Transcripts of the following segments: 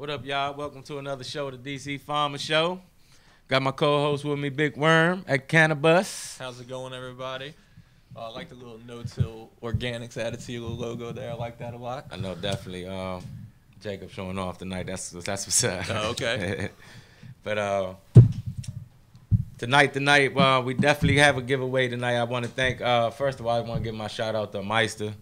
What up, y'all? Welcome to another show, the DC Pharma Show. Got my co-host with me, Big Worm at Cannabis. How's it going, everybody? I like the little no-till organics added to your little logo there. I like that a lot. I know, definitely. Jacob showing off tonight. That's what's up. Oh, okay. But tonight, we definitely have a giveaway tonight. I want to thank, first of all, I want to give my shout out to Meister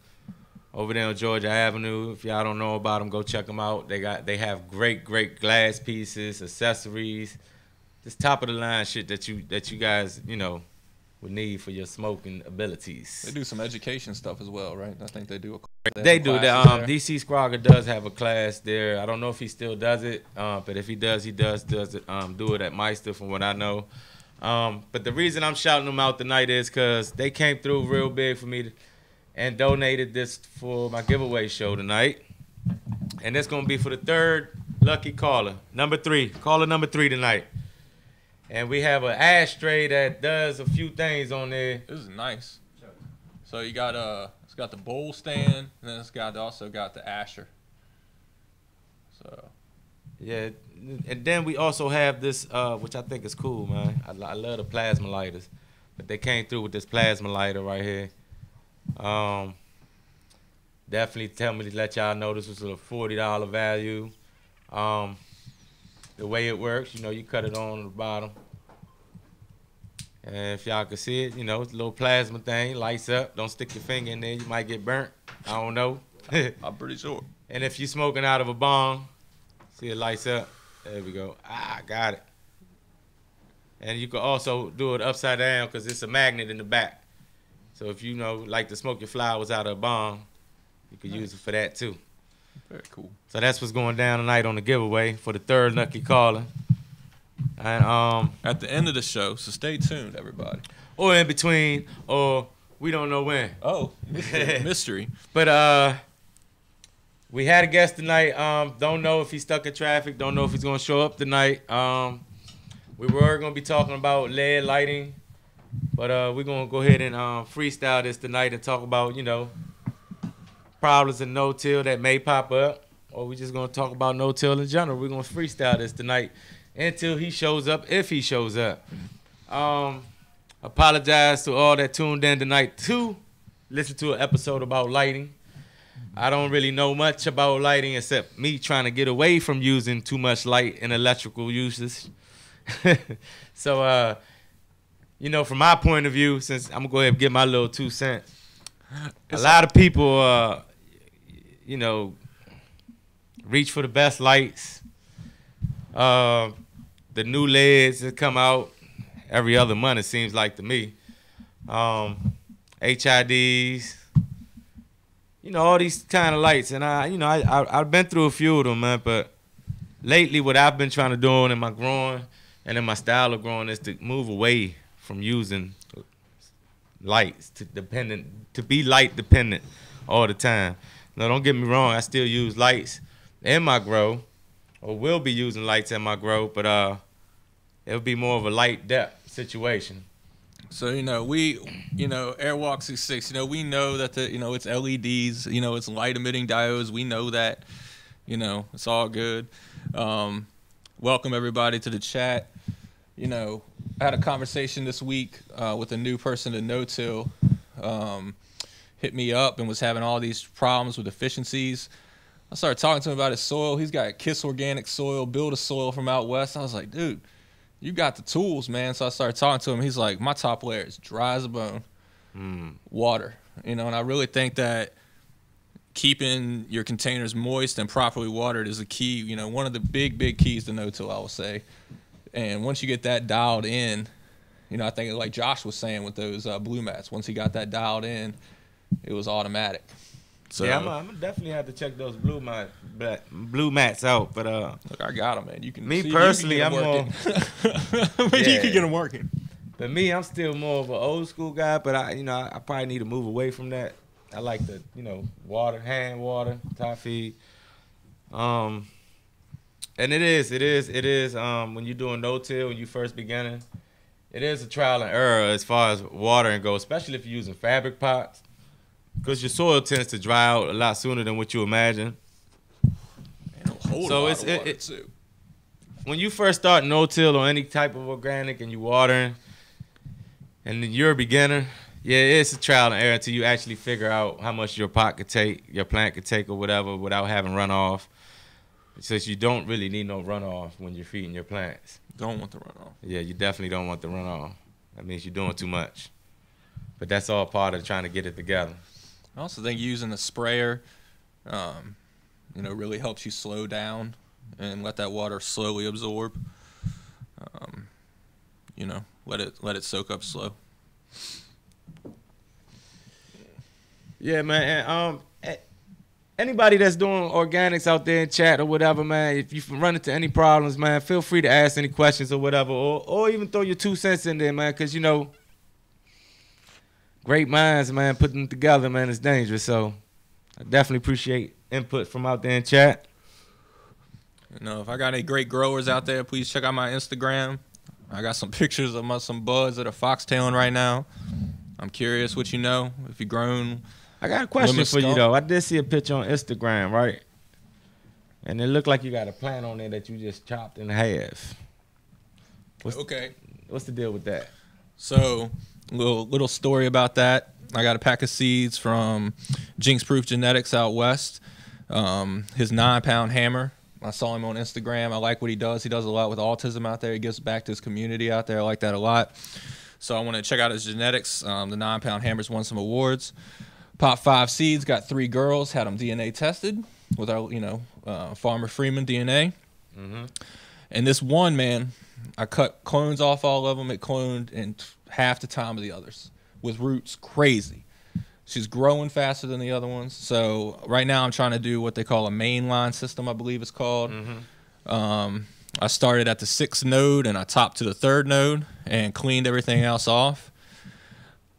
over there on Georgia Avenue. If y'all don't know about them, go check them out. They have great glass pieces, accessories, just top of the line shit that you guys would need for your smoking abilities. They do some education stuff as well, right? I think they do. They do. DC Scrogger does have a class there. I don't know if he still does it, but if he does it. Do it at Meister, from what I know. But the reason I'm shouting them out tonight is because they came through real big for me and donated this for my giveaway show tonight. And it's going to be for the third lucky caller. Caller number 3 tonight. And we have an ashtray that does a few things on there. This is nice. So you got it's got the bowl stand, and then it's also got the asher. So yeah, and then we also have this, which I think is cool, man. I love the plasma lighters, but they came through with this plasma lighter right here. Definitely tell me to let y'all know this was a $40 value. The way it works, you cut it on the bottom. And if y'all can see it, it's a little plasma thing, lights up. Don't stick your finger in there, you might get burnt. I don't know. I'm pretty sure. And if you're smoking out of a bong, see it lights up. There we go. Got it. And you can also do it upside down because it's a magnet in the back. So if you like to smoke your flowers out of a bong, you can use it for that too. Very cool. So that's what's going down tonight on the giveaway for the third lucky caller. And at the end of the show, so stay tuned, everybody. Or in between, or we don't know when. Oh, mystery. But we had a guest tonight. Don't know if he's stuck in traffic. Don't know if he's gonna show up tonight. We were gonna be talking about lead lighting, but we're gonna go ahead and freestyle this tonight and talk about problems in no-till that may pop up, or we just gonna talk about no-till in general. We're gonna freestyle this tonight until he shows up, if he shows up. Apologize to all that tuned in tonight to listen to an episode about lighting. I don't really know much about lighting except me trying to get away from using too much light in electrical uses. So, from my point of view, since I'm gonna go ahead and give my little 2 cents, a lot of people, reach for the best lights. The new LEDs that come out every other month, it seems like to me. HIDs, all these kind of lights. And I've been through a few of them, man. But lately, what I've been trying to do in my growing and in my style of growing is to move away from using lights to be light dependent all the time. Now, don't get me wrong. I still use lights in my grow, or will be using lights in my grow, but it'll be more of a light depth situation. So we Airwalk 66. We know that it's LEDs. It's light emitting diodes. We know that. It's all good. Welcome everybody to the chat. I had a conversation this week with a new person to no-till. Hit me up and was having all these problems with efficiencies. I started talking to him about his soil. He's got Kiss Organic soil, Build a Soil from out west. I was like, dude, you got the tools, man. So I started talking to him. He's like, my top layer is dry as a bone, water. And I really think that keeping your containers moist and properly watered is a key, one of the big keys to no-till, I will say. And once you get that dialed in, I think like Josh was saying with those blue mats, once he got that dialed in, it was automatic. So yeah, I'm gonna definitely have to check those blue mats out. But look, I got them, man. You can. Me personally, I'm more. You can get them working. But me, I'm still more of an old school guy. But I probably need to move away from that. I like the hand water, top feed. And it is. When you're doing no-till, when you first beginning, it is a trial and error as far as watering goes, especially if you're using fabric pots. Because your soil tends to dry out a lot sooner than what you imagine. Man, hold So a lot it's of water too. When you first start no-till or any type of organic and you watering, and then you're a beginner, yeah, it's a trial and error until you actually figure out how much your pot could take, your plant could take or whatever without having runoff. Since you don't really need no runoff when you're feeding your plants. Don't want the runoff. Yeah, you definitely don't want the runoff. That means you're doing too much. But that's all part of trying to get it together. I also think using the sprayer, really helps you slow down and let that water slowly absorb. Let it soak up slow. Yeah, man. And anybody that's doing organics out there in chat or whatever, man, if you run into any problems, man, feel free to ask any questions or whatever, or even throw your 2 cents in there, man, because, great minds, man, putting them together, man, is dangerous. So I definitely appreciate input from out there in chat. If I got any great growers out there, please check out my Instagram. I got some pictures of some buds that are foxtailing right now. I'm curious what you know, if you've grown. I got a question for you, though. I did see a picture on Instagram, right? And it looked like you got a plant on there that you just chopped in half. What's the deal with that? So, little story about that. I got a pack of seeds from Jinx Proof Genetics out west. His 9-pound hammer. I saw him on Instagram. I like what he does. He does a lot with autism out there. He gives back to his community out there. I like that a lot. So I want to check out his genetics. The 9-pound hammer's won some awards. Pop 5 seeds, got 3 girls, had them DNA tested with our, Farmer Freeman DNA. Mm-hmm. And this one, man, I cut clones off all of them. It cloned in half the time of the others with roots crazy. She's growing faster than the other ones. So right now I'm trying to do what they call a mainline system, I believe it's called. Mm-hmm. I started at the 6th node and I topped to the 3rd node and cleaned everything else off.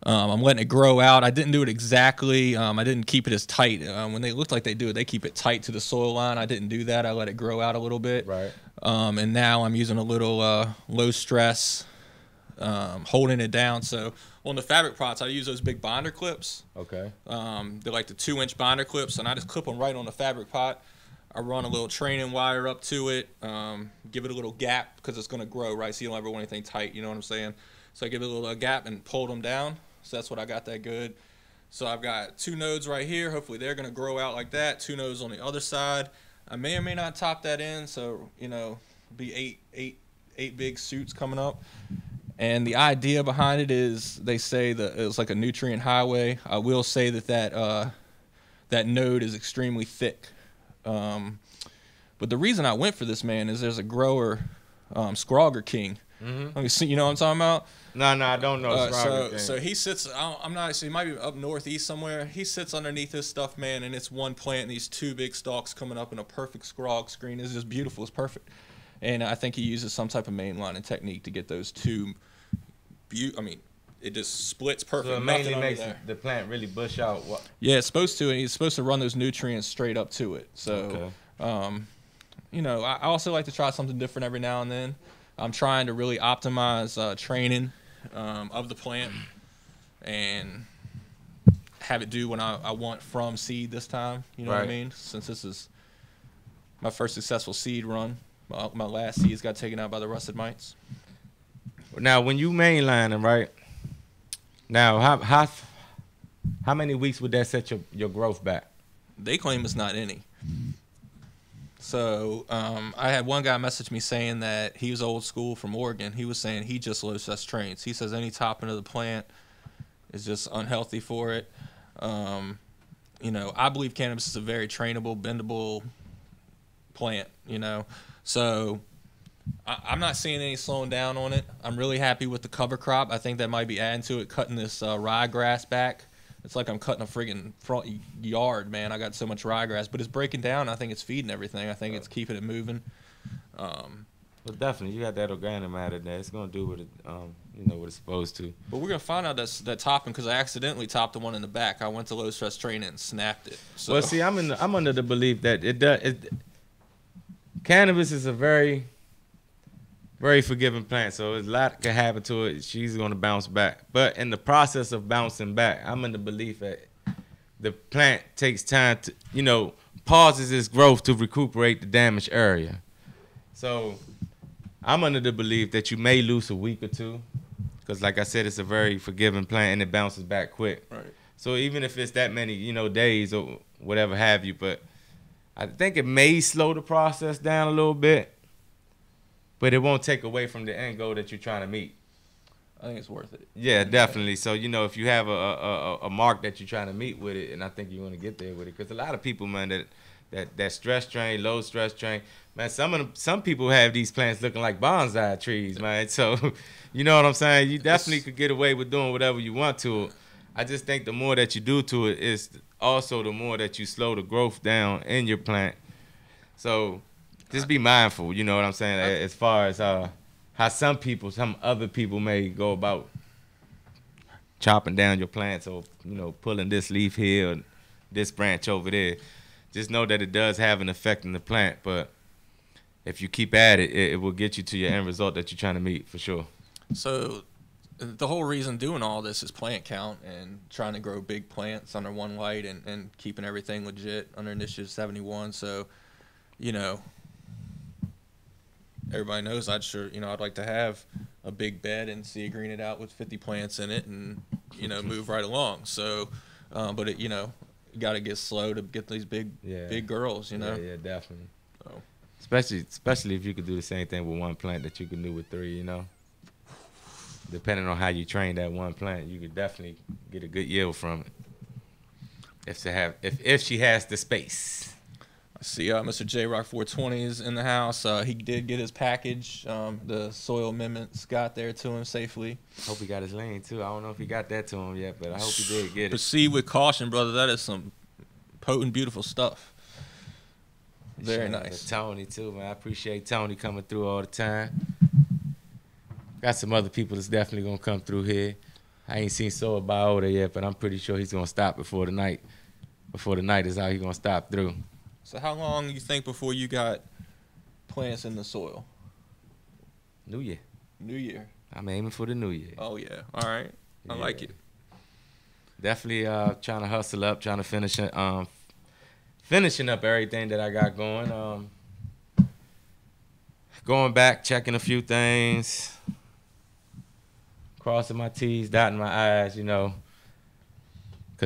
I'm letting it grow out. I didn't do it exactly. I didn't keep it as tight. When they look like they do it, they keep it tight to the soil line. I didn't do that. I let it grow out a little bit. Right. And now I'm using a little low stress, holding it down. So on the fabric pots, I use those big binder clips. Okay. They're like the 2-inch binder clips, and I just clip them right on the fabric pot. I run a little training wire up to it, give it a little gap because it's going to grow, right? So you don't ever want anything tight, you know what I'm saying? So I give it a little gap and pull them down. So that's what I got that good. So I've got 2 nodes right here. Hopefully they're going to grow out like that. 2 nodes on the other side. I may or may not top that in, so, be eight big suits coming up. And the idea behind it is they say that it's like a nutrient highway. I will say that node is extremely thick. But the reason I went for this, man, is there's a grower, Scrogger King. Mm-hmm. Let me see, you know what I'm talking about? No, I don't know. So he sits, I'm not, so he might be up northeast somewhere. He sits underneath his stuff, man, and it's one plant and these 2 big stalks coming up in a perfect scrog screen. It's just beautiful. It's perfect. And I think he uses some type of mainlining technique to get those 2, it just splits perfect. So it mainly makes the plant really bush out. Yeah, it's supposed to, and he's supposed to run those nutrients straight up to it. So, okay. I also like to try something different every now and then. I'm trying to really optimize training of the plant and have it do what I want from seed this time. You know what I mean? Since this is my first successful seed run, my last seeds got taken out by the rusted mites. Now, when you mainline them, right? Now, how many weeks would that set your growth back? They claim it's not any. So I had one guy message me saying that he was old school from Oregon. He was saying he just low stress trains. He says any topping of the plant is just unhealthy for it. I believe cannabis is a very trainable, bendable plant, So I'm not seeing any slowing down on it. I'm really happy with the cover crop. I think that might be adding to it, cutting this ryegrass back. It's like I'm cutting a friggin' front yard, man. I got so much ryegrass, but it's breaking down. I think it's feeding everything. I think it's keeping it moving. Well, definitely, you got that organic matter there. It's gonna do what it, what it's supposed to. But we're gonna find out that topping because I accidentally topped the one in the back. I went to low stress training and snapped it. So. Well, see, I'm under the belief that cannabis is a very, very forgiving plant, so a lot can happen to it. She's gonna bounce back, but in the process of bouncing back, I'm in the belief that the plant takes time to, pauses its growth to recuperate the damaged area. So I'm under the belief that you may lose a week or two, because like I said, it's a very forgiving plant and it bounces back quick. Right. So even if it's that many, days or whatever have you, but I think it may slow the process down a little bit, but it won't take away from the end goal that you're trying to meet. I think it's worth it. Yeah, definitely. So, if you have a mark that you're trying to meet with it, and I think you want to get there with it, because a lot of people, man, that stress strain, low stress strain, man, some people have these plants looking like bonsai trees, man. So, you know what I'm saying? You definitely could get away with doing whatever you want to it. I just think the more that you do to it is also the more that you slow the growth down in your plant. So just be mindful, you know what I'm saying, as far as how some other people may go about chopping down your plants or, pulling this leaf here or this branch over there. Just know that it does have an effect on the plant, but if you keep at it, it will get you to your end result that you're trying to meet for sure. So the whole reason doing all this is plant count and trying to grow big plants under one light and keeping everything legit under Initiative 71. So, everybody knows I'd like to have a big bed and see it green it out with 50 plants in it and, move right along. So, but you got to get slow to get these big girls, Yeah, definitely. So. Especially if you could do the same thing with one plant that you can do with 3, Depending on how you train that one plant, you could definitely get a good yield from it. If she has the space. I see Mr. J Rock 420 is in the house. He did get his package. The soil amendments got there to him safely. Hope he got his lane too. I don't know if he got that to him yet, but I hope he did get it. Proceed with caution, brother. That is some potent, beautiful stuff. Very nice. Tony too, man. I appreciate Tony coming through all the time. Got some other people that's definitely gonna come through here. I ain't seen Soa Biota yet, but I'm pretty sure he's gonna stop before the night. Before the night is out, he's gonna stop through. So how long you think before you got plants in the soil? New Year. New Year. I'm aiming for the New Year. Oh yeah. All right. I like it. Definitely trying to hustle up, trying to finishing up everything that I got going. Going back, checking a few things. Crossing my T's, dotting my I's, Because,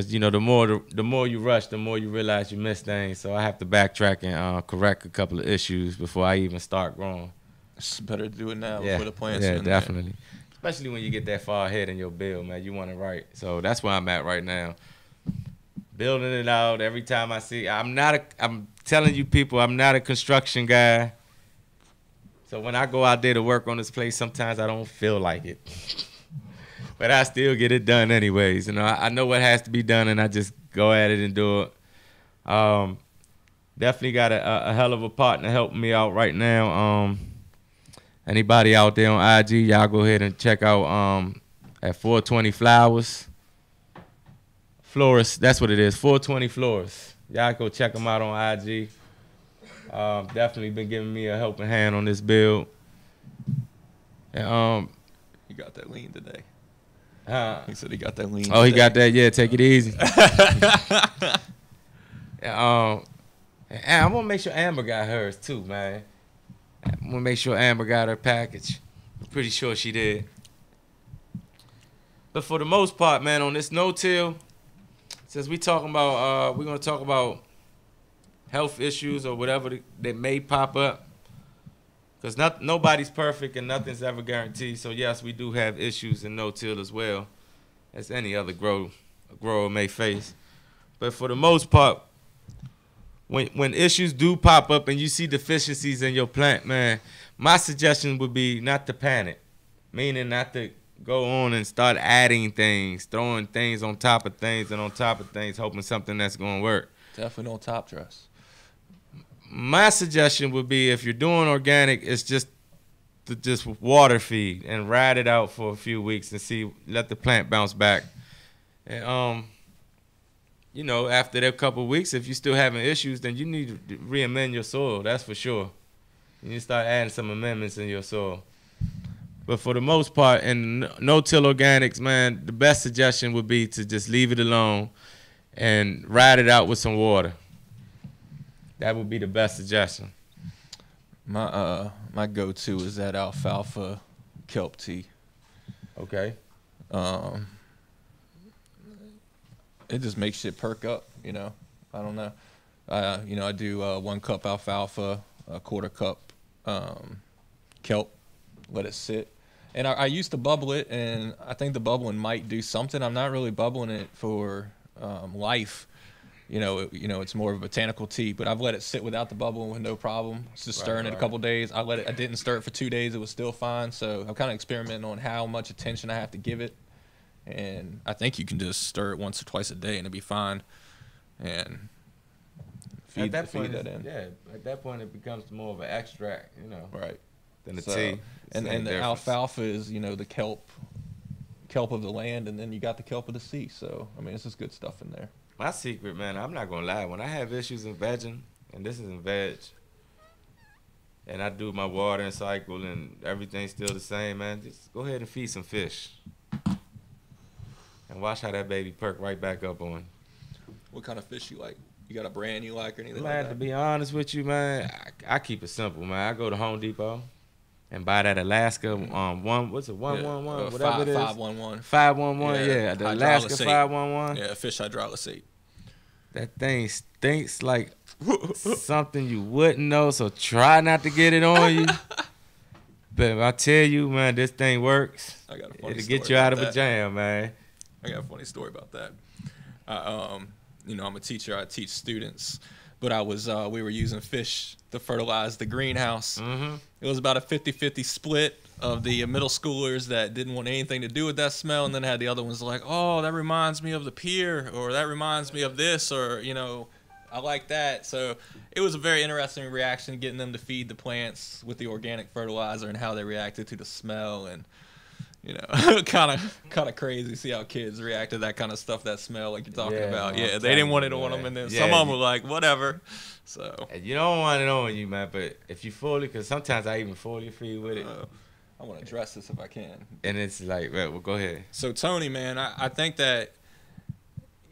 the more you rush, the more you realize you miss things. So I have to backtrack and correct a couple of issues before I even start growing. It's better to do it now before the plants are in definitely. there. Especially when you get that far ahead in your build, man. You want it right. So that's where I'm at right now. Building it out every time I see. I'm telling you people, I'm not a construction guy. So when I go out there to work on this place, sometimes I don't feel like it. But I still get it done anyways. I know what has to be done, and I just go at it and do it. Definitely got a hell of a partner helping me out right now. Anybody out there on IG, y'all go ahead and check out at 420 Flowers. Florist, that's what it is, 420 Florist. Y'all go check them out on IG. Definitely been giving me a helping hand on this build. And, you got that lean today. He said he got that lean. Oh, today. He got that. Yeah, take it easy. And I want to make sure Amber got hers too, man. I want to make sure Amber got her package. I'm pretty sure she did. But for the most part, man, on this no-till, since we're going to talk about health issues or whatever that may pop up. Because nobody's perfect and nothing's ever guaranteed. So, yes, we do have issues in no-till as well as any other grower may face. But for the most part, when issues do pop up and you see deficiencies in your plant, man, my suggestion would be not to panic, meaning not to go on and start adding things, throwing things on top of things and on top of things, hoping something that's going to work. Definitely don't top dress. My suggestion would be if you're doing organic, it's just water feed and ride it out for a few weeks and let the plant bounce back. And after that couple of weeks, if you're still having issues, then you need to re-amend your soil. That's for sure. You need to start adding some amendments in your soil. But for the most part, in no-till organics, man, the best suggestion would be to just leave it alone and ride it out with some water. That would be the best suggestion. My go-to is that alfalfa kelp tea. Okay. It just makes shit perk up, you know. I don't know. You know, I do 1 cup alfalfa, a 1/4 cup kelp, let it sit. And I used to bubble it, and I think the bubbling might do something. I'm not really bubbling it for life. You know, it's more of a botanical tea, but I've let it sit without the bubbling with no problem. It's just stirring it a couple days. I didn't stir it for 2 days. It was still fine. So I'm kind of experimenting on how much attention I have to give it. And I think you can just stir it once or twice a day and it'll be fine. And feed that in. Yeah, at that point it becomes more of an extract, you know. Right. Than the tea. And the alfalfa is, you know, the kelp of the land, and then you got the kelp of the sea. So I mean, it's just good stuff in there. My secret, man, I'm not gonna lie. When I have issues in vegging, and this is in veg, and I do my watering cycle and everything's still the same, man, just go ahead and feed some fish. And watch how that baby perk right back up on. What kind of fish you like? You got a brand you like or anything Man, like that? to be honest with you, man, I keep it simple, man. I go to Home Depot and buy that Alaska what's it, 111, whatever it is. 511. 511, yeah, the Alaska 511. Yeah, fish hydrolysate. That thing stinks like something you wouldn't know, so try not to get it on you. But I tell you, man, this thing works. I got a funny It'll story get you out of about a jam, man. I got a funny story about that. You know, I'm a teacher. I teach students, but we were using fish to fertilize the greenhouse. Mm-hmm. It was about a 50-50 split of the middle schoolers that didn't want anything to do with that smell, and then had the other ones like, oh, that reminds me of the pier, or that reminds me of this, or, you know, I like that. So it was a very interesting reaction, getting them to feed the plants with the organic fertilizer and how they reacted to the smell. And, you know, kind of crazy to see how kids react to that kind of stuff, that smell like you're talking about. No, yeah, they didn't want it on them, and then some of them were like, whatever. So you don't want it on you, man, but if you fully, because sometimes I even fully feed with it. I want to address this if I can. And it's like, well, go ahead. So, Tony, man, I think that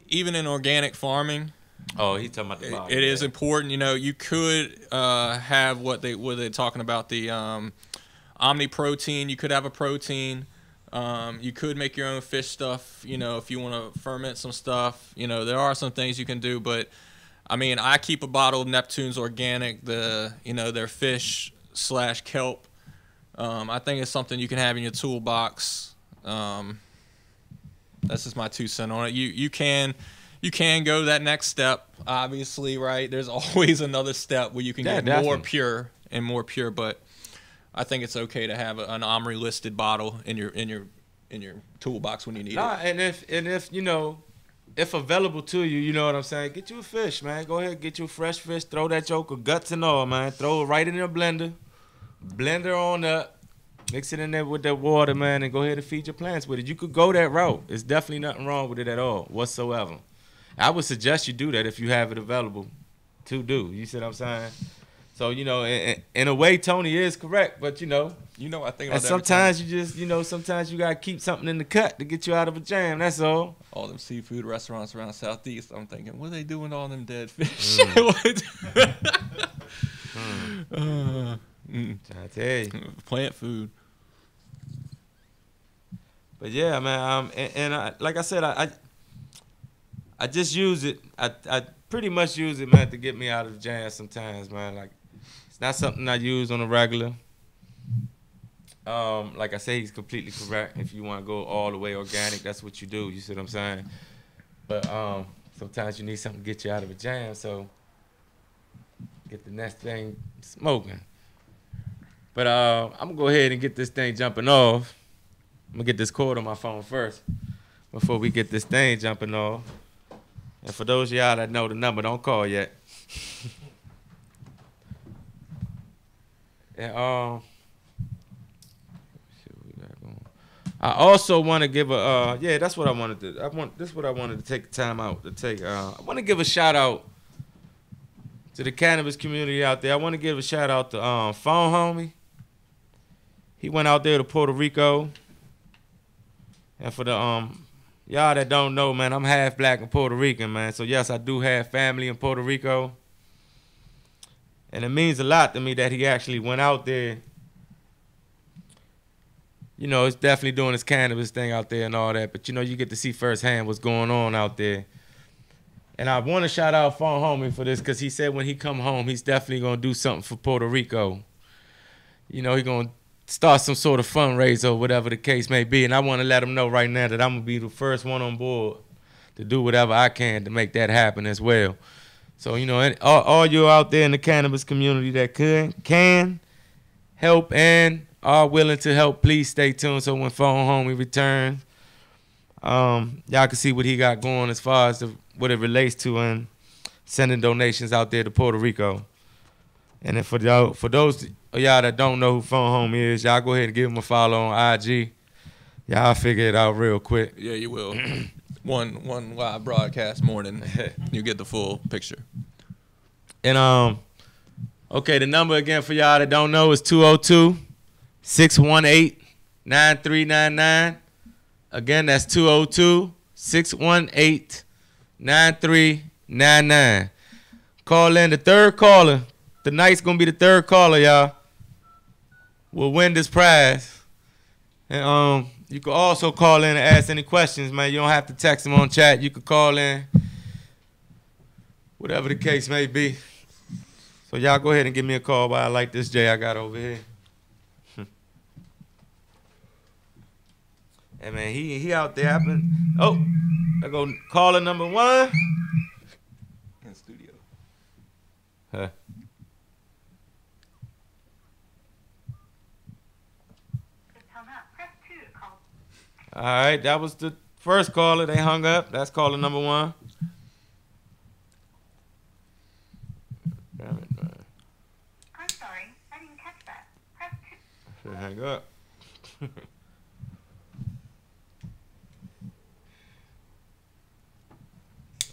even in organic farming, oh, he's talking about the bottom. It is important. You know, you could have what they're talking about, the omni-protein. You could have a protein. You could make your own fish stuff, you know, if you want to ferment some stuff. You know, there are some things you can do, but I mean, I keep a bottle of Neptune's Organic, their fish/kelp. I think it's something you can have in your toolbox. That's just my 2 cents on it. You can go that next step, obviously, right? There's always another step where you can get more pure, but I think it's okay to have an OMRI listed bottle in your toolbox when you need it. And if you know, if available to you, you know what I'm saying, get you a fish, man. Go ahead, get you a fresh fish, throw that joker guts and all, man. Throw it right in your blender. Blend it on up, mix it in there with that water, man, and go ahead and feed your plants with it. You could go that route. There's definitely nothing wrong with it at all, whatsoever. I would suggest you do that if you have it available to do. You see what I'm saying? So, you know, in a way, Tony is correct, but, you know. You know, I think about that. Sometimes you just, you know, sometimes you got to keep something in the cut to get you out of a jam. That's all. All them seafood restaurants around Southeast, I'm thinking, what are they doing to all them dead fish? I tell you, plant food. But yeah, man. Like I said, I just use it. I pretty much use it, man, to get me out of the jam sometimes, man. Like, it's not something I use on a regular. Like I say, he's completely correct. If you want to go all the way organic, that's what you do. You see what I'm saying? But sometimes you need something to get you out of a jam. So get the next thing smoking. But I'm going to go ahead and get this thing jumping off. I'm going to get this cord on my phone first before we get this thing jumping off. And for those of y'all that know the number, don't call yet. And I also want to give a that's what I wanted to. This is what I wanted to take the time out to take. I want to give a shout out to the cannabis community out there. I want to give a shout out to Phone Homie. He went out there to Puerto Rico. And for the y'all that don't know, man, I'm half black and Puerto Rican, man. So yes, I do have family in Puerto Rico. And it means a lot to me that he actually went out there. You know, it's definitely doing his cannabis thing out there and all that. But, you know, you get to see firsthand what's going on out there. And I want to shout out Phone Homie for this because he said when he come home, he's definitely going to do something for Puerto Rico. You know, he's going to start some sort of fundraiser or whatever the case may be. And I want to let him know right now that I'm going to be the first one on board to do whatever I can to make that happen as well. So, you know, all you out there in the cannabis community that can help and are willing to help, please stay tuned so when Phone Homie returns, y'all can see what he got going as far as what it relates to and sending donations out there to Puerto Rico. And then for those of y'all that don't know who Phone Homie is, y'all go ahead and give him a follow on IG. Y'all figure it out real quick. Yeah, you will. one live broadcast morning, you get the full picture. And okay, the number again for y'all that don't know is 202-618-9399. Again, that's 202-618-9399. Call in. The third caller. Tonight's gonna be the third caller, y'all. Will win this prize. And you can also call in and ask any questions, man. You don't have to text them on chat. You can call in. Whatever the case may be. So y'all go ahead and give me a call while I like this J I got over here. Hey man, he out there. I go caller number 1. In studio. Huh. All right, that was the first caller. They hung up. That's caller number 1. Damn it, man. I'm sorry, I didn't catch that. Press 2. Should hang up.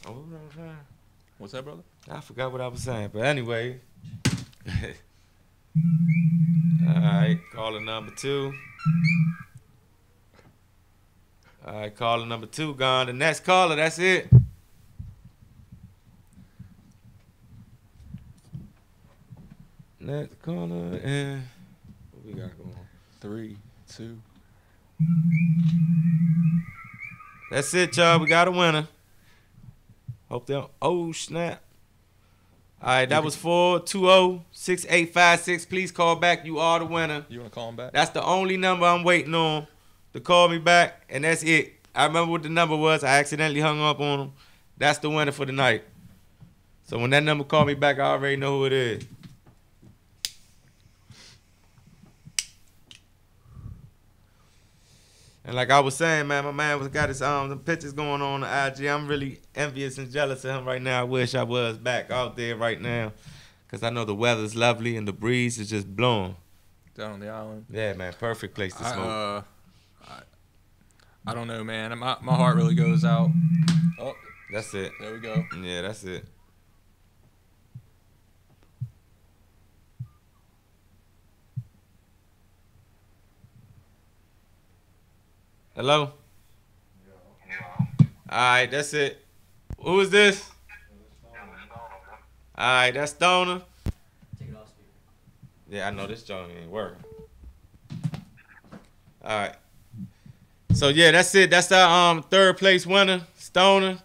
Oh, what was I saying? What's that, brother? I forgot what I was saying, but anyway. All right, caller number 2. All right, caller number 2 gone. The next caller, that's it. Next caller, and what we got going on? 3, 2. That's it, y'all. We got a winner. Hope they don't. Oh, snap. All right, that was 420-6856. Please call back. You are the winner. You want to call him back? That's the only number I'm waiting on to call me back, and that's it. I remember what the number was. I accidentally hung up on him. That's the winner for the night. So when that number call me back, I already know who it is. And like I was saying, man, my man got his the pictures going on the IG. I'm really envious and jealous of him right now. I wish I was back out there right now, because I know the weather's lovely and the breeze is just blowing. Down on the island. Yeah, man, perfect place to smoke. I don't know, man. My heart really goes out. Oh, that's it. There we go. Yeah, that's it. Hello? Yeah. All right, that's it. Who is this? All right, that's Stoner. Take it off speaker. Yeah, I know this joint ain't working. All right. So yeah, that's it. That's our third place winner, Stoner.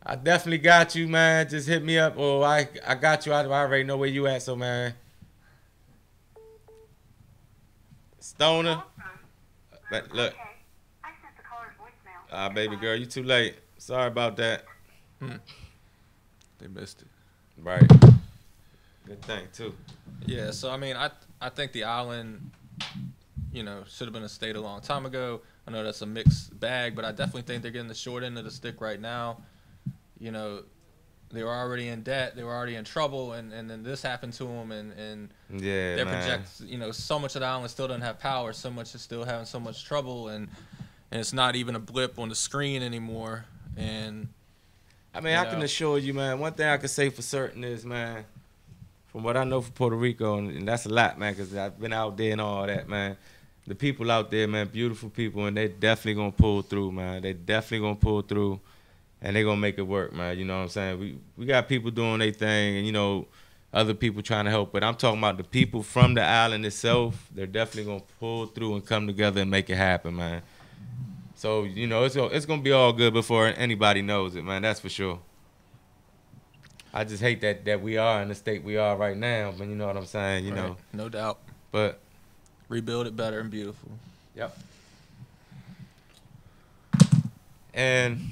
I definitely got you, man. Just hit me up. Oh, I got you. I already know where you at, so man. Stoner. But look. Okay. I sent the caller's voicemail. Baby girl, you too late. Sorry about that. They missed it. Right. Good thing too. Yeah, so I mean, I think the island, you know, should have been a state a long time ago. I know that's a mixed bag, but I definitely think they're getting the short end of the stick right now. You know, they were already in debt, they were already in trouble, and then this happened to them, and yeah, their man. you know, so much of the island still doesn't have power, so much is still having so much trouble, and it's not even a blip on the screen anymore. And I mean, I can assure you, man, one thing I can say for certain is, man, from what I know from Puerto Rico, and that's a lot, man, because I've been out there and all that, man. The people out there, man, beautiful people, and they definitely going to pull through, man. They definitely going to pull through. and they gonna make it work, man. You know what I'm saying? We got people doing their thing, and you know, other people trying to help. But I'm talking about the people from the island itself. They're definitely gonna pull through and come together and make it happen, man. So you know, it's gonna be all good before anybody knows it, man. That's for sure. I just hate that we are in the state we are right now, but you know what I'm saying, you know. No doubt. But rebuild it better and beautiful. Yep. And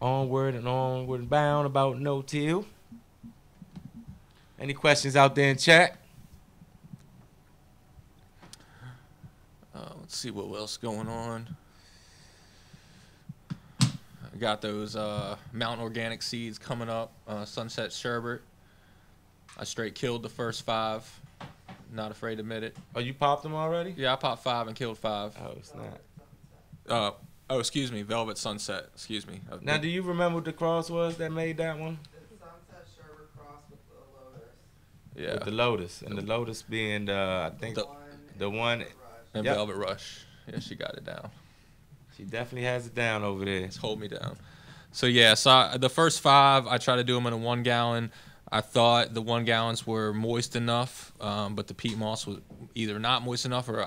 onward and bound about no till. Any questions out there in chat? Let's see what else going on. I got those Mountain Organic seeds coming up. Sunset Sherbet. I straight killed the first 5. Not afraid to admit it. Oh, you popped them already? Yeah, I popped 5 and killed 5. Oh, snap. Excuse me. Velvet Sunset. Excuse me. Now, do you remember what the cross was that made that one? It's Sunset Sherbet cross with the Lotus. Yeah. With the Lotus. And the Lotus being, I think, the one. And Velvet Rush. Yeah, she got it down. She definitely has it down over there. Just hold me down. So, yeah, the first 5, I try to do them in a 1 gallon. I thought the 1 gallons were moist enough, but the peat moss was either not moist enough or,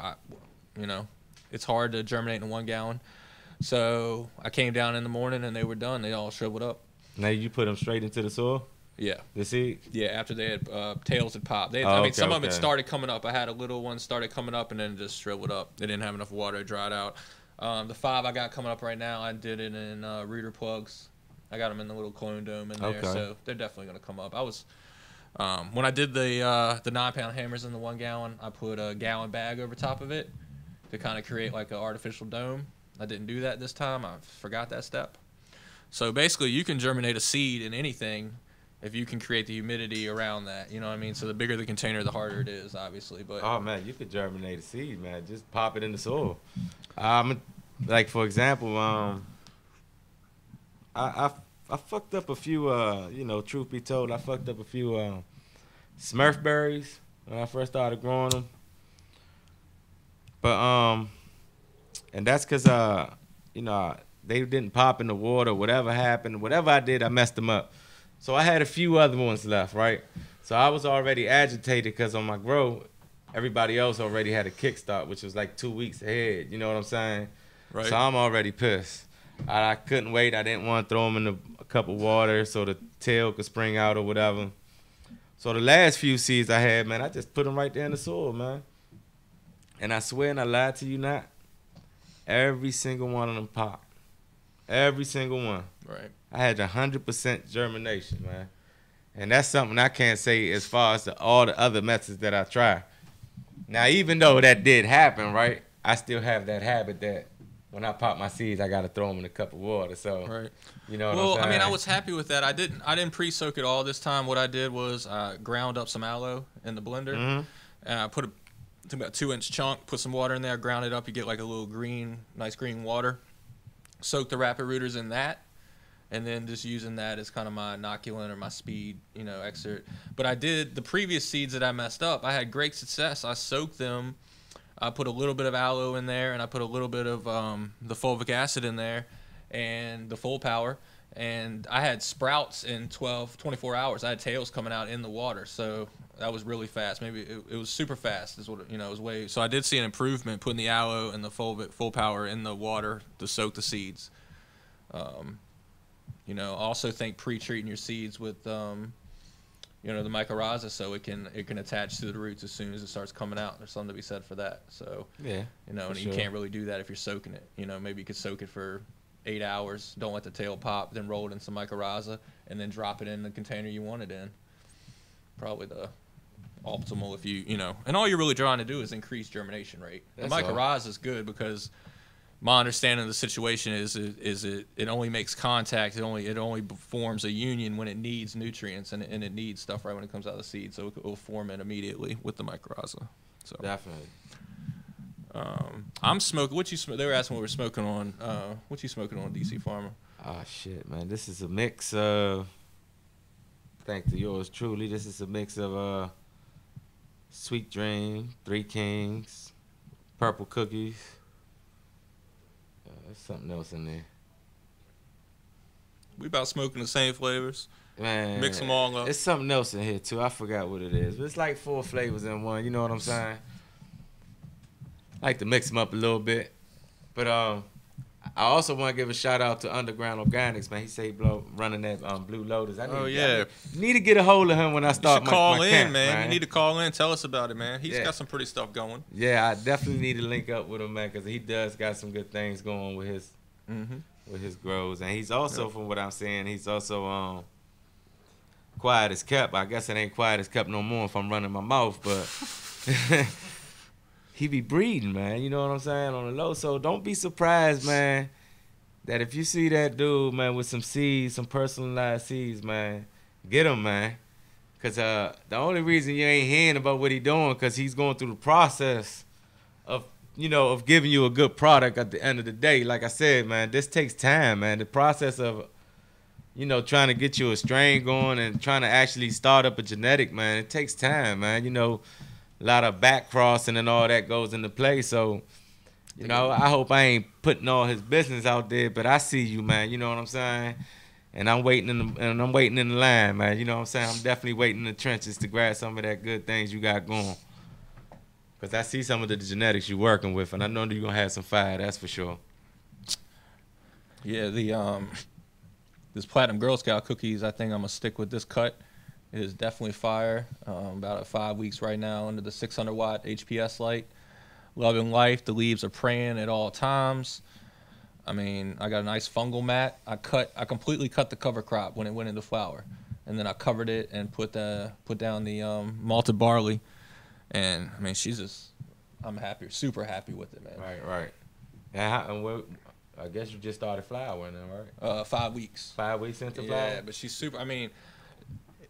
you know, it's hard to germinate in a 1 gallon. So I came down in the morning and they were done. They all shriveled up. Now you put them straight into the soil? Yeah. The seed? Yeah, after they had tails had popped. Some of them had started coming up. I had a little one started coming up and then just shriveled up. They didn't have enough water to dry it out. The 5 I got coming up right now, I did it in reader plugs. I got them in the little clone dome in there, so they're definitely going to come up. I was when I did the 9-pound hammers in the 1 gallon, I put a gallon bag over top of it to kind of create like an artificial dome. I didn't do that this time. I forgot that step. So basically, you can germinate a seed in anything if you can create the humidity around that. You know what I mean? So the bigger the container, the harder it is, obviously. But oh man, you could germinate a seed, man. Just pop it in the soil. Like for example, I fucked up a few. You know, truth be told, I fucked up a few Smurf berries when I first started growing them. But and that's because you know, they didn't pop in the water. Whatever happened, whatever I did, I messed them up. So I had a few other ones left, right? So I was already agitated because on my grow, everybody else already had a kickstart, which was like 2 weeks ahead. You know what I'm saying? Right. So I'm already pissed. I couldn't wait. I didn't want to throw them in a cup of water so the tail could spring out or whatever. So the last few seeds I had, man, I just put them right there in the soil, man. And I swear and I lie to you not, every single one of them popped. Every single one. Right. I had 100% germination, man. And that's something I can't say as far as all the other methods that I try. Now, even though that did happen, right, I still have that habit that when I pop my seeds, I got to throw them in a cup of water. So, right. You know what well, I'm saying? I mean, I was happy with that. I didn't pre-soak it all this time. What I did was I ground up some aloe in the blender. Mm-hmm. And I put about a 2-inch chunk, put some water in there, ground it up. You get like a little nice green water. Soak the rapid rooters in that. And then just using that as kind of my inoculant or my speed, you know, excerpt. But I did the previous seeds that I messed up. I had great success. I soaked them. I put a little bit of aloe in there, and I put a little bit of the fulvic acid in there and the full power. And I had sprouts in 24 hours. I had tails coming out in the water. So that was really fast. Maybe it was super fast is what, you know, it was way. So I did see an improvement putting the aloe and the full power in the water to soak the seeds. You know, also think pre-treating your seeds with, you know, the mycorrhiza so it can attach to the roots as soon as it starts coming out. There's something to be said for that. So, yeah, you know, and you can't really do that if you're soaking it. You know, maybe you could soak it for 8 hours, don't let the tail pop, then roll it in some mycorrhiza, and then drop it in the container you want it in. Probably the optimal if you know. And all you're really trying to do is increase germination rate. The mycorrhiza is good because my understanding of the situation is it only makes contact. It only forms a union when it needs nutrients and it needs stuff right when it comes out of the seed. So it will form it immediately with the mycorrhiza. So definitely. I'm smoking. What you smoke? They were asking what we're smoking on. What you smoking on, DC Pharma? Oh shit, man! This is a mix of. Thanks to yours truly. This is a mix of Sweet Dream, Three Kings, Purple Cookies. There's something else in there. We about smoking the same flavors. Man, Mix them all up. It's something else in here too. I forgot what it is. But it's like 4 flavors in one. You know what I'm saying? I like to mix them up a little bit. But I also want to give a shout out to Underground Organics, man. He say he running that Blue Lotus. I need to get a hold of him when I start my call in, camp, man. You need to call in. Tell us about it, man. He's got some pretty stuff going. Yeah, I definitely need to link up with him, man, because he does got some good things going with his grows. And he's also, from what I'm saying, he's also quiet as kept. I guess it ain't quiet as kept no more if I'm running my mouth, but he be breeding, man. You know what I'm saying, on the low. So don't be surprised, man, that if you see that dude, man, with some seeds, some personalized seeds, man, get him, man. Because the only reason you ain't hearing about what he doing, because he's going through the process of, of giving you a good product at the end of the day. Like I said, man, this takes time, man. The process of trying to get you a strain going and trying to actually start up a genetic, man, it takes time, man. A lot of back crossing and all that goes into play. So, I hope I ain't putting all his business out there, but I see you, man. You know what I'm saying? And I'm waiting in the line, man. You know what I'm saying? I'm definitely waiting in the trenches to grab some of that good things you got going. Because I see some of the genetics you're working with, and I know you're going to have some fire, that's for sure. Yeah, this Platinum Girl Scout cookies, I think I'm going to stick with this cut. It is definitely fire. About at 5 weeks right now under the 600-watt HPS light. Loving life. The leaves are praying at all times. I mean, I got a nice fungal mat. I completely cut the cover crop when it went into flower, and then I covered it and put down the malted barley. And I mean, I'm happy, super happy with it, man. Right. And I guess you just started flowering then, right? 5 weeks. 5 weeks into flower? Yeah, but she's super. I mean,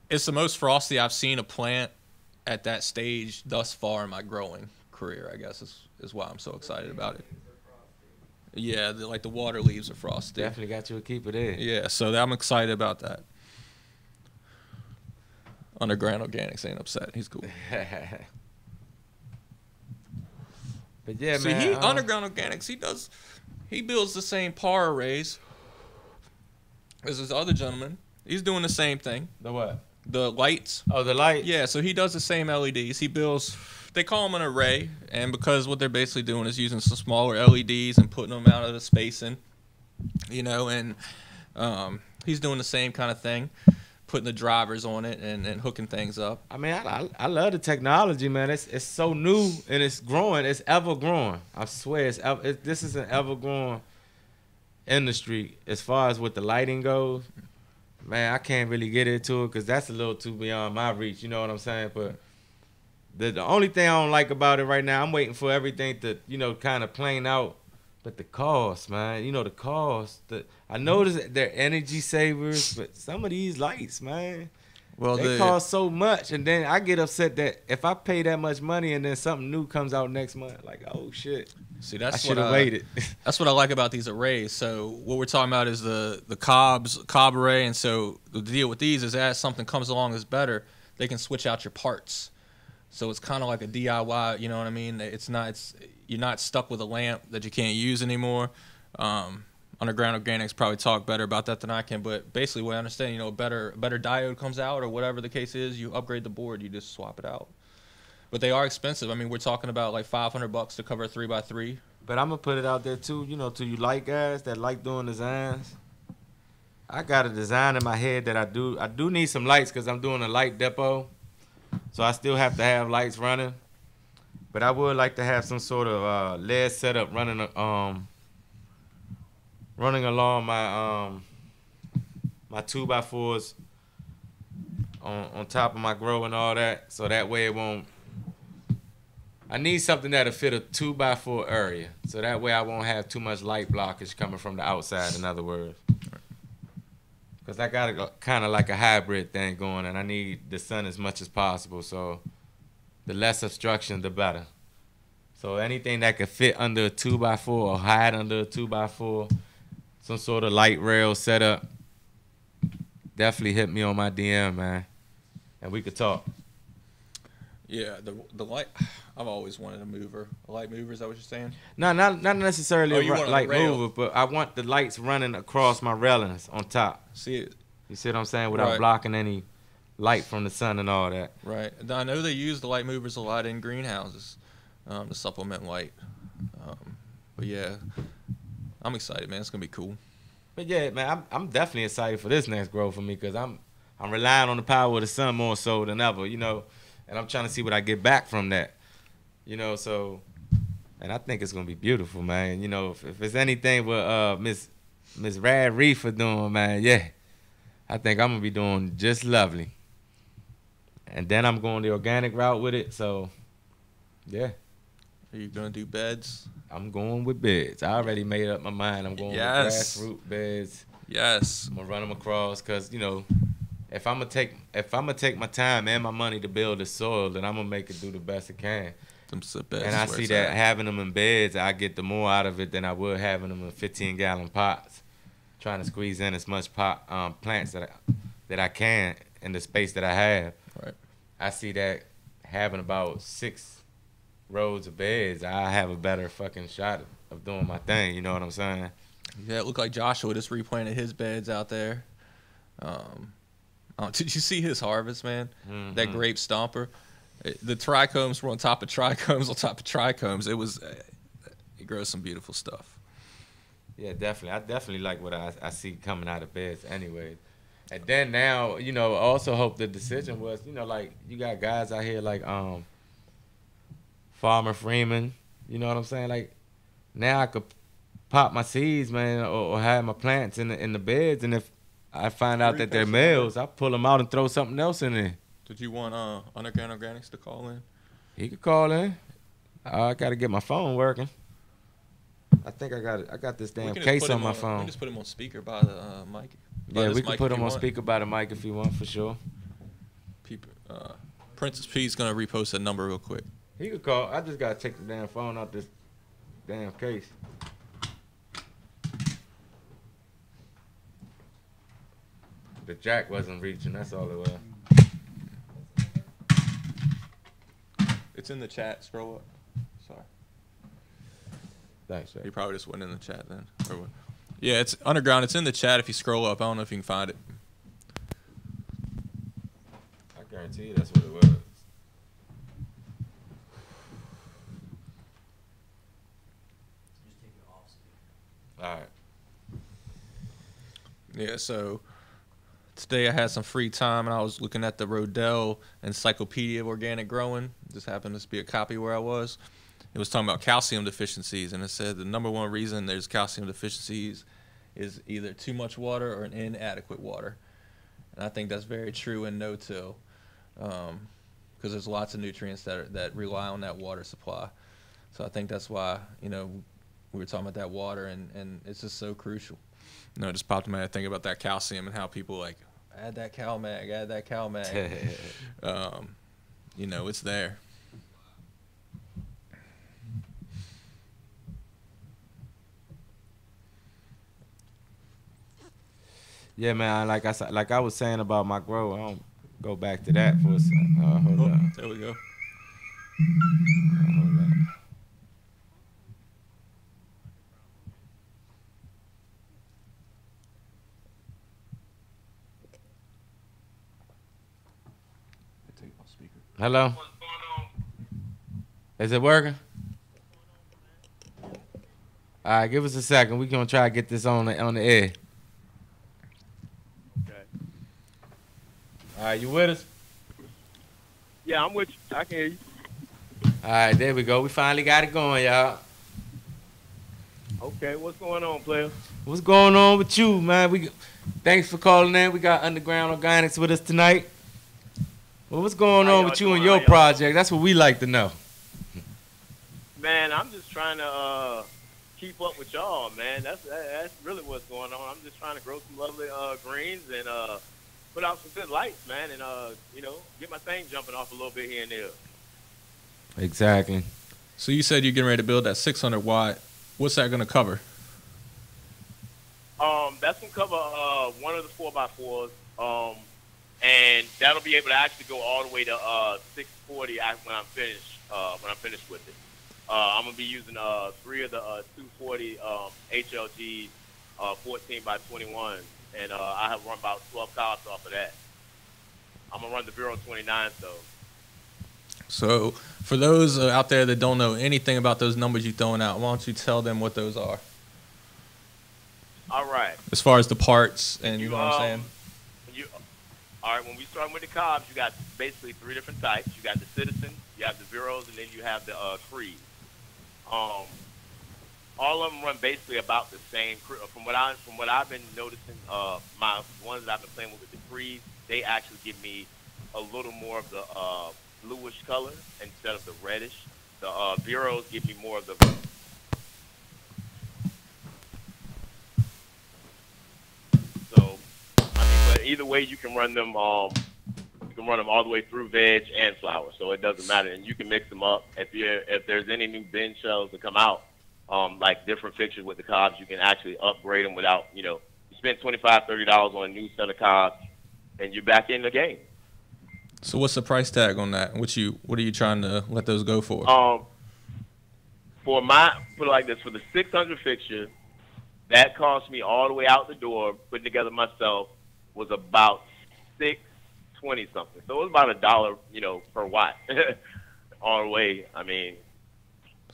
it's the most frosty I've seen a plant at that stage thus far in my growing career, I guess, is why I'm so excited about it. Yeah, the water leaves are frosty. Definitely got you a keeper there. Yeah, so I'm excited about that. Underground Organics ain't upset. He's cool. But yeah, see, man. Underground Organics, he builds the same par arrays as this other gentleman. He's doing the same thing. The what? The lights. Oh, the lights? Yeah, so he does the same LEDs. He builds, they call them an array, and because what they're basically doing is using some smaller LEDs and putting them out of the spacing, and he's doing the same kind of thing, putting the drivers on it and hooking things up. I mean, I love the technology, man. It's so new and it's growing. It's ever growing. I swear, this is an ever growing industry as far as what the lighting goes. Man, I can't really get into it because that's a little too beyond my reach. You know what I'm saying? But the only thing I don't like about it right now, I'm waiting for everything to, kind of plane out. But the cost, man, the cost. I notice they're energy savers, but some of these lights, man, they cost so much. And then I get upset that if I pay that much money and then something new comes out next month, like, oh, shit. See, I should have waited. That's what I like about these arrays. So what we're talking about is the cob array. And so the deal with these is as something comes along that's better, they can switch out your parts. So it's kind of like a DIY, you know what I mean? You're not stuck with a lamp that you can't use anymore. Underground Organics probably talk better about that than I can, but basically what I understand, a better diode comes out or whatever the case is, you upgrade the board, you just swap it out. But they are expensive. I mean, we're talking about like $500 to cover a 3x3. But I'm gonna put it out there too, to you light guys that like doing designs. I got a design in my head that I do need some lights because I'm doing a light depot. So I still have to have lights running. But I would like to have some sort of LED setup running along my 2x4s on top of my grow and all that. So that way it won't. I need something that'll fit a 2x4 area. So that way I won't have too much light blockage coming from the outside, in other words. Because I got kind of like a hybrid thing going, and I need the sun as much as possible. So the less obstruction, the better. So anything that could fit under a 2x4 or hide under a 2x4, some sort of light rail setup, definitely hit me on my DM, man, and we could talk. Yeah, the light. I've always wanted a mover. A light mover, is that what you're saying? No, not necessarily Oh, you want a light rail. mover, but I want the lights running across my railings on top. See it? You see what I'm saying? Without Right. blocking any light from the sun and all that. Right. I know they use the light movers a lot in greenhouses to supplement light. But yeah, I'm excited, man. It's gonna be cool. But yeah, man, I'm definitely excited for this next grow for me because I'm relying on the power of the sun more so than ever, you know, and I'm trying to see what I get back from that, you know. So, and I think it's gonna be beautiful, man. You know, if it's anything with Miss Rad Reefer doing, man, yeah, I think I'm gonna be doing just lovely. And then I'm going the organic route with it, so yeah. Are you gonna do beds? I'm going with beds. I already made up my mind. I'm going with grassroots beds. Yes. I'm gonna run them across because, you know, if I'm gonna take my time and my money to build the soil, then I'm gonna make it do the best it can. And I see that having them in beds, I get the more out of it than I would having them in 15-gallon pots. Trying to squeeze in as much plants that I can in the space that I have. Right. I see that having about 6 rows of beds, I have a better fucking shot of doing my thing. You know what I'm saying? Yeah, it looked like Joshua just replanted his beds out there. Did you see his harvest, man? Mm-hmm. That grape stomper. The trichomes were on top of trichomes on top of trichomes. It grows some beautiful stuff. Yeah, definitely. I definitely like what I see coming out of beds anyway. And then now, you know, I also hope the decision was, you know, like you got guys out here like Farmer Freeman, you know what I'm saying? Like now I could pop my seeds, man, or have my plants in the beds, and if I find out that they're males, I pull them out and throw something else in there. Did you want Underground Organics to call in? He could call in. I gotta get my phone working. I think I got this damn case on my phone. We can just put him on speaker by the mic. Yeah, we can put him on speaker by the mic if you want, for sure. Princess P's gonna repost that number real quick. He could call. I just gotta take the damn phone out this damn case. The jack wasn't reaching. That's all it was. It's in the chat. Scroll up. Sorry. Thanks, Jack. He probably just went in the chat then. Or what? Yeah, it's underground. It's in the chat if you scroll up. I don't know if you can find it. I guarantee you that's what it was. All right. Yeah, so today I had some free time and I was looking at the Rodell Encyclopedia of Organic Growing. This happened to be a copy where I was. It was talking about calcium deficiencies, and it said the number one reason there's calcium deficiencies is either too much water or an inadequate water. And I think that's very true in no-till, because there's lots of nutrients that rely on that water supply. So I think that's why, you know, we were talking about that water, and it's just so crucial. You know, it just popped in my head thinking about that calcium and how people like, add that CalMag, add that CalMag. You know, it's there. Yeah, man. Like I was saying about my grow, I don't go back to that for a second. Hold on. There we go. Hold on. Hello? Is it working? All right, give us a second. We're going to try to get this on the air. Okay. All right, you with us? Yeah, I'm with you. I can hear you. All right, there we go. We finally got it going, y'all. Okay, what's going on, player? What's going on with you, man? Thanks for calling in. We got Underground Organics with us tonight. Well, what's going on with you and your project? That's what we like to know. Man, I'm just trying to keep up with y'all, man. That's really what's going on. I'm just trying to grow some lovely greens and put out some good lights, man, and you know, get my thing jumping off a little bit here and there. Exactly. So you said you're getting ready to build that 600 watt. What's that going to cover? That's gonna cover one of the 4x4s. and that'll be able to actually go all the way to 640 when I'm finished with it. I'm gonna be using 3 of the 240 HLG 14 by 21, and I have run about 12 cobs off of that. I'm gonna run the Vero 29 though. So for those out there that don't know anything about those numbers you're throwing out, why don't you tell them what those are? All right. As far as the parts and you know what I'm saying? All right, when we start with the cobs, you got basically 3 different types. You got the Citizen, you have the Veros, and then you have the Creed. All of them run basically about the same. From what I've been noticing, my ones that I've been playing with the Creed, they actually give me a little more of the bluish color instead of the reddish. The Veros give me more of the. So, I mean, but either way, you can run them. You can run them all the way through veg and flower, so it doesn't matter, and you can mix them up. If there's any new bin shells that come out, like different fixtures with the cobs, you can actually upgrade them without, you spend $25, $30 on a new set of cobs, and you're back in the game. So what's the price tag on that? What are you trying to let those go for? Put it like this, for the 600 fixture, that cost me all the way out the door, putting together myself, was about $620 something. So it was about $1, per watt, all the way. I mean,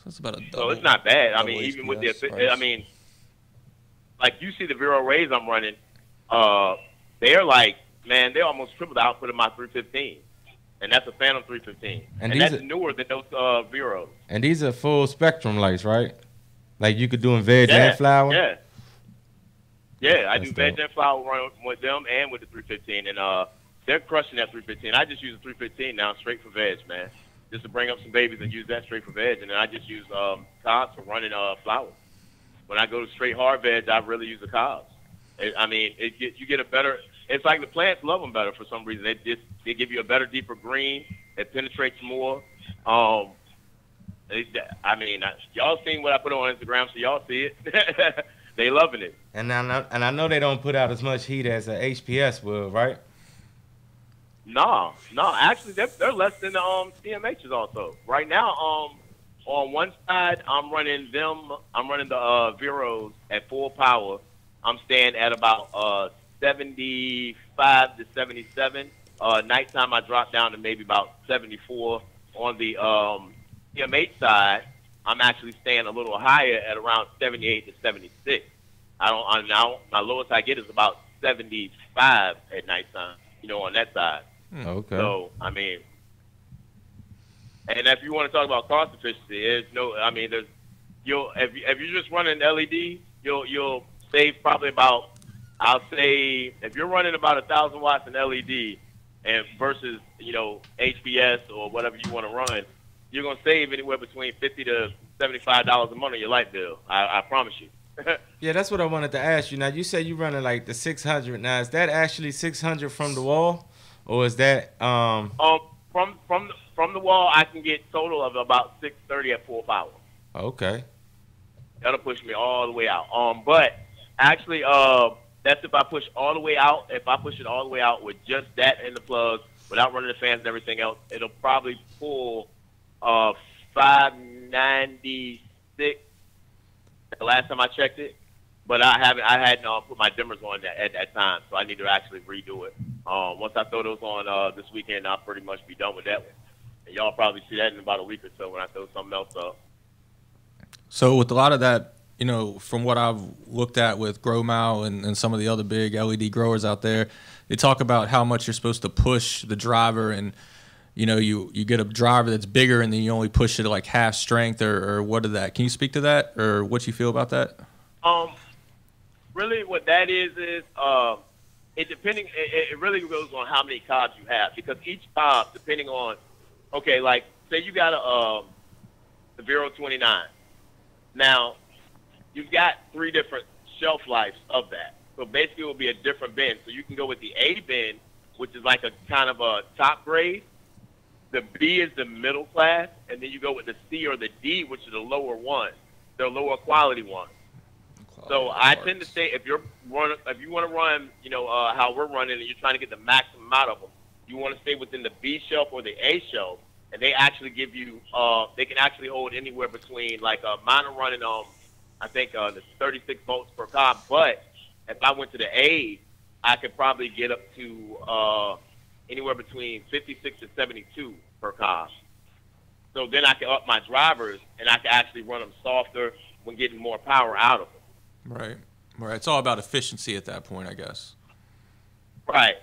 that's about a double. So it's not bad. I mean, even HPS with the, price. I mean, like you see the Vero Rays I'm running, they're like, man, they almost triple the output of my 315, and that's a Phantom 315, and that's newer than those Veros. And these are full spectrum lights, right? Like you could do in veg and flower. Yeah, I do veg and flower run with them and with the 315, and they're crushing that 315. I just use the 315 now, straight for veg, man, just to bring up some babies and use that straight for veg, and then I just use cobs for running flowers. When I go to straight hard veg, I really use the cobs. You get a better. It's like the plants love them better for some reason. They give you a better, deeper green. It penetrates more. Y'all seen what I put on Instagram, so y'all see it. They loving it. And I know they don't put out as much heat as a HPS will, right? No. Actually, they're less than the CMHs also. Right now, on one side, I'm running the Veros at full power. I'm staying at about 75 to 77. Nighttime, I drop down to maybe about 74. On the CMH side, I'm actually staying a little higher at around 78 to 76. My lowest I get is about 75 at nighttime, on that side. Okay. So, and if you want to talk about cost efficiency, if you're just running LED, you'll save probably about, I'll say, if you're running about 1,000 watts in LED and versus, HPS or whatever you want to run, you're going to save anywhere between $50 to $75 a month on your light bill. I promise you. Yeah, that's what I wanted to ask you. Now, you say you're running like the 600. Now, is that actually 600 from the wall, or is that from the wall? I can get total of about 630 at full power. Okay. That'll push me all the way out. But actually, that's if I push all the way out. If I push it all the way out with just that and the plugs, without running the fans and everything else, it'll probably pull 596 the last time I checked it. But I hadn't put my dimmers on at that time, so I need to actually redo it. Once I throw those on this weekend, I'll pretty much be done with that one. And y'all probably see that in about a week or so when I throw something else up. So with a lot of that, from what I've looked at with GrowMow and some of the other big LED growers out there, they talk about how much you're supposed to push the driver, and you get a driver that's bigger and then you only push it at like half strength or what of that. Can you speak to that, or what you feel about that? Really what that is it really goes on how many cobs you have, because each cob, depending on, okay, like say you got the Vero 29. Now, you've got 3 different shelf lives of that. So basically it will be a different bin. So you can go with the A bin, which is like a kind of a top grade. The B is the middle class, and then you go with the C or the D, which is the lower one. They're lower quality ones. So I tend to say if you want to run, how we're running, and you're trying to get the maximum out of them, you want to stay within the B shelf or the A shelf, and they actually give you, they can actually hold anywhere between mine are running I think the 36 volts per cob, but if I went to the A, I could probably get up to anywhere between 56 to 72 per cob. So then I can up my drivers, and I can actually run them softer when getting more power out of them. Right. It's all about efficiency at that point, I guess. Right.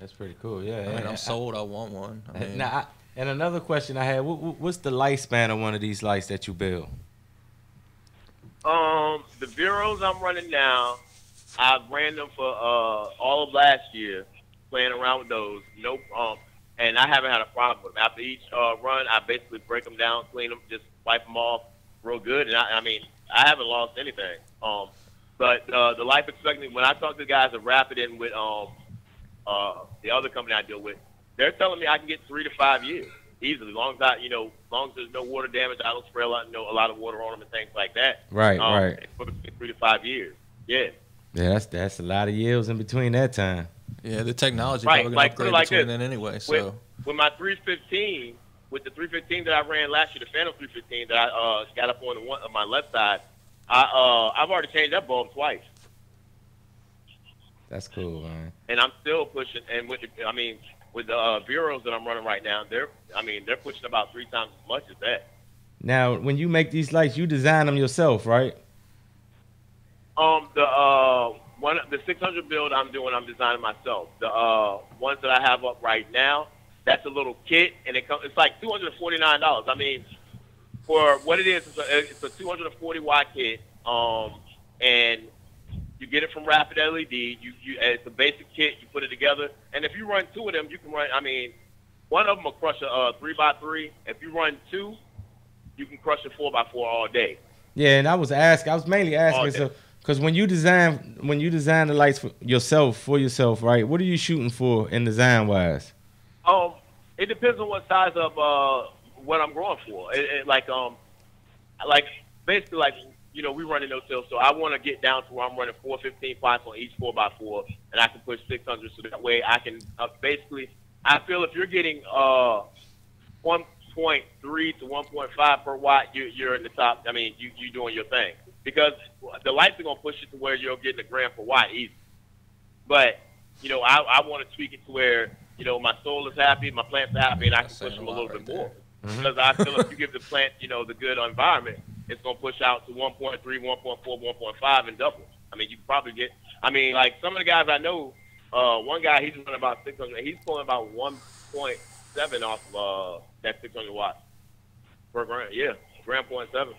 That's pretty cool. Yeah. I mean, I'm sold. I want one. I mean, and another question I had: what's the lifespan of one of these lights that you build? The Veros I'm running now, I ran them for all of last year, playing around with those. No, and I haven't had a problem with them. After each run, I basically break them down, clean them, just wipe them off real good. And I mean, I haven't lost anything. But the life expectancy, when I talk to the guys at Rapid and with the other company I deal with, they're telling me I can get 3 to 5 years easily, long as there's no water damage, I don't spray a lot of water on them and things like that. Right. For 3 to 5 years. Yeah. Yeah, that's a lot of years in between that time. Yeah, the technology Right, probably going to upgrade between then anyway. So with my 315, with the 315 that I ran last year, the Phantom 315 that I got up on my left side, I've already changed that bulb twice. That's cool, man. And I'm still pushing. And with the Veros that I'm running right now, they're pushing about 3 times as much as that. Now, when you make these lights, you design them yourself, right? The 600 build I'm designing myself. The ones that I have up right now, that's a little kit, and it's like $249. I mean, for what it is, it's a 240 watt kit, and you get it from Rapid LED. It's a basic kit. You put it together, and if you run 2 of them, you can run. I mean, one of them will crush a 3x3. If you run 2, you can crush a 4x4 all day. Yeah, and I was mainly asking, because when you design the lights for yourself, right? What are you shooting for in design wise? It depends on what size of what I'm growing for. We run in no sales, so I want to get down to where I'm running 415 pipes on each 4x4, and I can push 600, so that way I can basically. I feel if you're getting 1.3 to 1.5 per watt, you're in the top. I mean, you're doing your thing, because the lights are gonna push it to where you're getting a gram per watt easy. But I want to tweak it to where my soil is happy, my plants are happy, and I can push them a little bit more. Because I feel if you give the plant the good environment, it's gonna push out to 1.3, 1.4, 1.5 and double. I mean, you can probably get. I mean, like some of the guys I know, one guy he's running about 600. He's pulling about 1.7 off of that 600 watts per gram. Yeah, gram 0.7.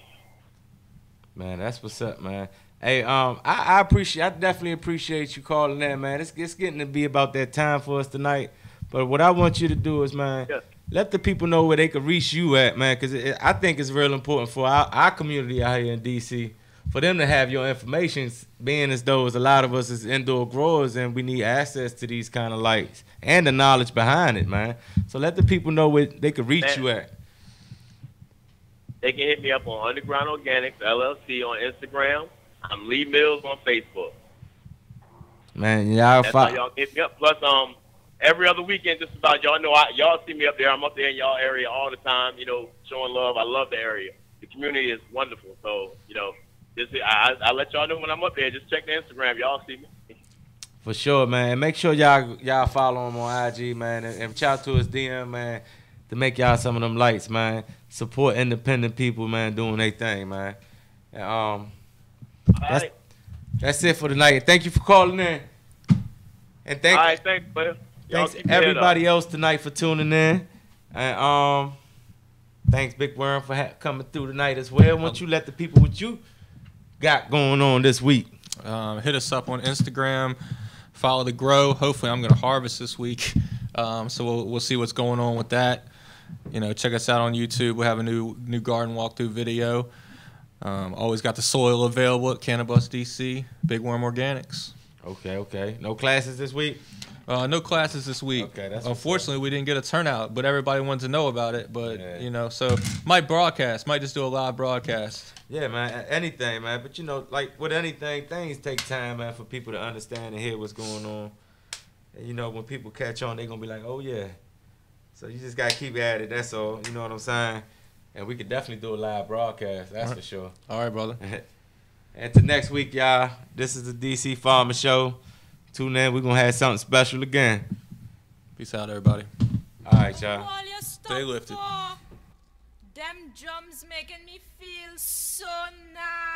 Man, that's what's up, man. Hey, I definitely appreciate you calling in, man. It's getting to be about that time for us tonight. But what I want you to do is, man, let the people know where they can reach you at, man, because I think it's real important for our community out here in DC, for them to have your information, being as though a lot of us is indoor growers and we need access to these kind of lights and the knowledge behind it, man. So let the people know where they can reach you at. They can hit me up on Underground Organics LLC on Instagram. I'm Lee Mills on Facebook. Man, that's how y'all hit me up. Plus, every other weekend, just about y'all see me up there. I'm up there in y'all area all the time. Showing love. I love the area. The community is wonderful. So I let y'all know when I'm up there. Just check the Instagram. Y'all see me. For sure, man. And make sure y'all follow him on IG, man, and shout to his DM, man, to make y'all some of them lights, man. Support independent people, man, doing their thing, man. And, that's it for tonight. Thank you for calling in. And thanks, buddy. Thanks everybody else tonight for tuning in. And thanks, Big Worm, for coming through tonight as well. Why don't you let the people what you got going on this week? Hit us up on Instagram. Follow the grow. Hopefully, I'm going to harvest this week. So we'll see what's going on with that. Check us out on YouTube. We have a new garden walkthrough video. Always got the soil available at Cannabis DC. Big Worm Organics. Okay. No classes this week? No classes this week. Okay, that's unfortunately we didn't get a turnout, but everybody wanted to know about it. But Yeah. you know, so might just do a live broadcast. Yeah, man. Anything, man. But you know, like with anything, things take time, man, for people to understand and hear what's going on. And you know, when people catch on, they're gonna be like, "Oh yeah." So you just gotta keep at it. That's all. You know what I'm saying? And we could definitely do a live broadcast. That's for sure. All right, brother. And to next week, y'all. This is the DC Pharma Show. Tune in. We're going to have something special again. Peace out, everybody. All right, y'all. Stay lifted. Them drums making me feel so nice.